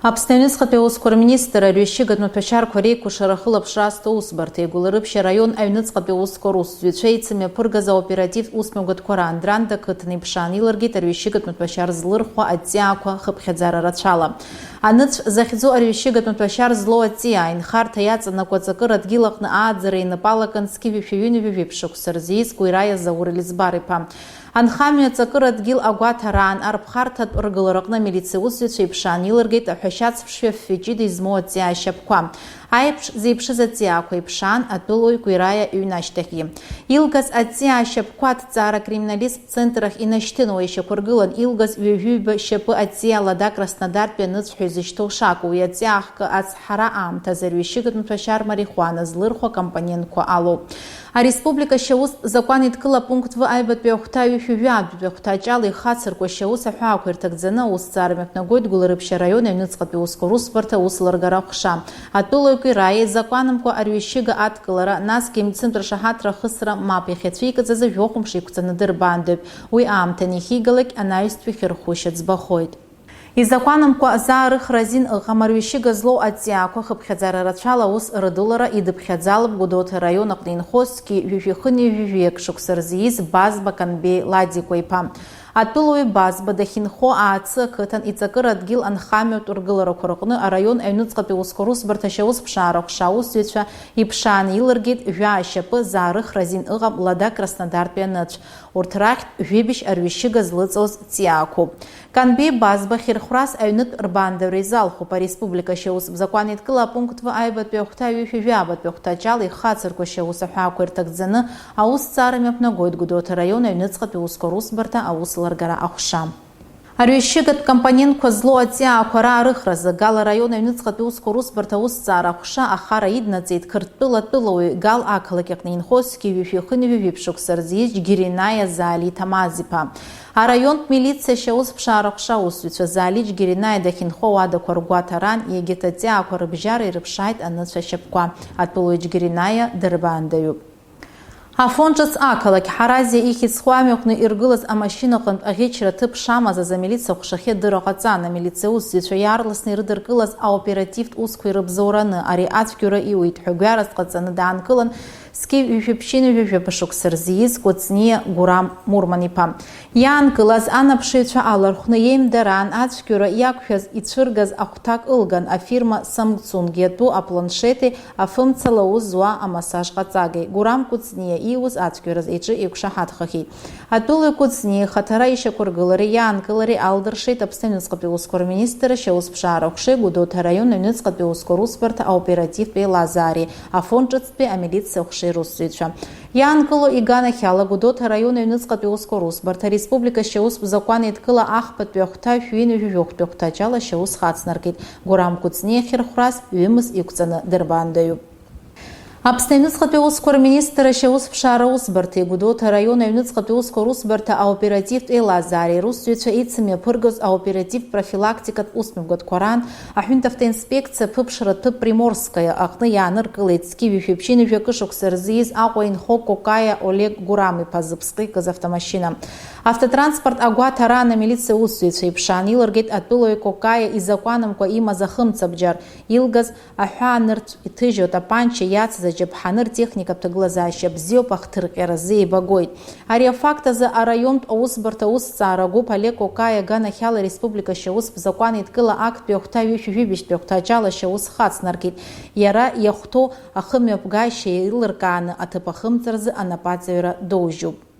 Аԥсны Аусқәа министр арҩышьыгатә маҭәашьарақәа реиқәыршара ахылаԥшра аусбарҭа игәыларыԥшьа араион аҩныҵҟатәи аусқәа русзуҩцәа еицымҩаԥыргаз аоперативтә усмҩагаҭқәа раан Дранда ақыҭан иԥшаан илыргеит арҩышьыгатә маҭәашьар злырхуа аҵиаақәа хыԥхьаӡара рацәала. Аныцә захьӡу арҩышьыгатә маҭәашьар злоу аҵиаа аинхарҭа иаҵанакуа аҵакыр адгьыл аҟны ааӡара инапалакын зқьи-ҩышәи шықәса рзиз Кәираиа Заур Елизбар-иԥа. Анхамҩа аҵакыр адгьыл агәаҭараан арԥхарҭатә ргылараҟны амилициаусзуҩцәа иԥшаан илыргеит аҳәашьацԥшшәы Ффиҷида измоу аҵиаа ашьапқәа. Аиԥш зеиԥшыз аҵиаақәа иԥшаан атәылои Кәираиа иҩны ашьҭахьгьы. Илгаз аҵиаа ашьапқәа аҭҵаара акриминалисттә центр ахь инашьҭын уи ишьақәыргылан илгаз ҩажәиҩба шьапы аҵиаа лада Краснодартәи аныҵҳәа изышьҭоу шакәу уи аҵиаа ахкы ацҳара аамҭазы арҩышьыгатә маҭәашьар марихуана злырхуа акомпонентқәа алоуп. Ареспублика Шьаустә закәан идкыла пункт В аҩбатәи ахәҭа ҩышәаҩатәи ахәҭа аҷала ихацыркәа Шьаус аҳәаақәа ирҭагӡаны аусҭҵаара мҩаԥнагоит Гәыларыԥшьа араион аҩныҵҟатәи аусқәа русбарҭа аусыларгара ахәша. Атәылаҩ Кәираиа закәанамкәа арҩышьыга адкылара, насгьы имцымтә ршаҳаҭра ахысра мап иахьацәикыз жәохәымш еиқәҵаны дырбаандаҩуп. Уи аамҭаны ихигалак анаҩстәи хьырхәышьа ӡбахоит. Изакәанамкәа заарыхра азин ыҟам арҩышьыга злоу аҵиаақәа хыԥхьаӡара рацәала аус рыдылара идыԥхьаӡалоуп Гәдоуҭа араион аҟны инхоз зқьи-ҩышәи шықәса рзиз Базба Канбеи Ладикәа-иԥа. Атәылаҩ Базба дахьынхо аацы ақыҭан иҵакыр адгьыл анхамҩатә ргыларақәа рҟны араион аҩныҵҟатәи аусқәа русбарҭа Шьаус ԥшаара ахәша аусзуҩцәа иԥшаан илыргеит ашьапы заарыхра азин ыҟам лада Краснодартәи аныцә. Урҭ рахьтә жәибжь арҩышьыга злыҵоз ҵиаақәоуп. Канбеи Базба хьырхәрас аҩнытә рбаандаҩра изалхуп. Ареспублика Шьаустә закәан идкыла апункт В аҩбатәи ахәҭа ҩышәаҩатәи ахәҭа аҷала ихацыркәа Шьаус аҳәаақәа ирҭагӡаны аусҭҵаара мҩаԥнагоит Гәдоуҭа араион аҩныҵҟатәи аусқәа русбарҭа аусыларгара ахәша. Арҩышьыгатә компонентқәа злоу аҵиаақәа раарыхразы Гал араион аҩныҵҟатәи аусқәа русбарҭа аусҭҵаара ахәша ахара иднаҵеит Қырҭтәыла атәылауаҩ Гал ақалақь аҟны инхоз зқьи-ҩышәи шықәса рзиз Џьгьеринаиа Заали Ҭамаз-иԥа. Араионтә милициа Шьаус ԥшаара ахәша аусзуҩцәа Заали Џьгьеринаиа дахьынхо ауадақәа ргәаҭаран егьырҭ аҵиаақәа рыбжьара ирыԥшааит аныцәа ашьапқәа. Атәылаҩ Џьгьеринаиа дырбаандаҩуп. Афон ҿыц ақалақь Ҳаразиа ихьӡ аҟны иргылаз амашьынаҟнытә аӷьычра ҭыԥ шамаз амилициа хәшахьы дырра ҟаҵан амилициаусзуҩцәа иаарласны ирыдыркылаз аоперативтә усқәа ирыбзоураны ари ацәгьара иуит ҳәа гәаразк ҟаҵаны даанкылан зқьи-ҩышәи шықәса рзиз Кәыҵниа Гурам Мурман-иԥа. Иаанкылаз анаԥшыҩцәа алархәны иеимдараан ацәгьара иақәшәаз ицәыргаз ахәҭак ылган афирма Самсунг иатәу апланшети афымцала аус зуа амассаж ҟаҵагеи. Гурам Кәыҵниа ииуз ацәгьараз иҿы иқәшаҳаҭхахьеит. Атәылаҩ Кәыҵниа ихаҭара ишьақәыргылареи иаанкылареи алдыршеит Аԥсны Аҩныҵҟатәи аусқәа рминистр Шьаус ԥшаара ахәшеи Гәдоуҭа араион аҩныҵҟатәи аусқәа русбарҭа аоперативтә еилазаареи Афон ҿыцтәи амилициа ахәшеи русзуҩцәа. Иаанкыло иганахьала Гәдоуҭа араион аҩныҵҟатәи аусқәа русбарҭа Ареспублика Шьаустә закәан идкыла ахԥатәи ахәҭа шәҩи-ҩажәохәтәи ахәҭа аҷала Шьаус хацнаркит. Гурам Кәыҵниа хьырхәрас ҩымыз иқәҵаны дырбаандаҩуп. Аԥсны Аҩныҵҟатәи аусқәа рминистр Шьаус ԥшаара аусбарҭеи Гәдоуҭа араион аҩныҵҟатәи аусқәа русбарҭа аоперативтә еилазаареи русзуҩцәа еицымҩаԥыргоз аоперативтә профилактикатә усмҩагаҭқәа раан аҳәынтә автоинспекциа ԥыԥшратәы Приморскаиа аҟны иааныркылеит зқьи-ҩышәи шықәса рзиз Аҟәа инхо Кокаиа Олег Гурам-иԥа зыԥсҟы икыз автомашьына. Автотранспорт агәаҭа раан амилициа усзуҩцәа иԥшаан илыргеит атәылаҩ Кокаиа изакәанамкәа имаз ахымцабџьар илгаз аҳәаанырцә иҭыжьу атапанча иацыз аџьаԥҳаны ртехникатә ҭагылазаашьа бзиоуп ахҭырҟьаразы еибагоит. Ари афакт азы араионтә аусбарҭа аусҭҵаара агәыԥ Олег Кокаиа аганахьала Республика Шьаустә закәан идкыла актәи ахәҭа ҩышәи ахәҭа аҷала Шьаус хацнаркит. Иара иахәҭоу ахымҩаԥгашьа еилыркааны аҭыԥ ахымҵаразы анапаҵаҩра доужьуп.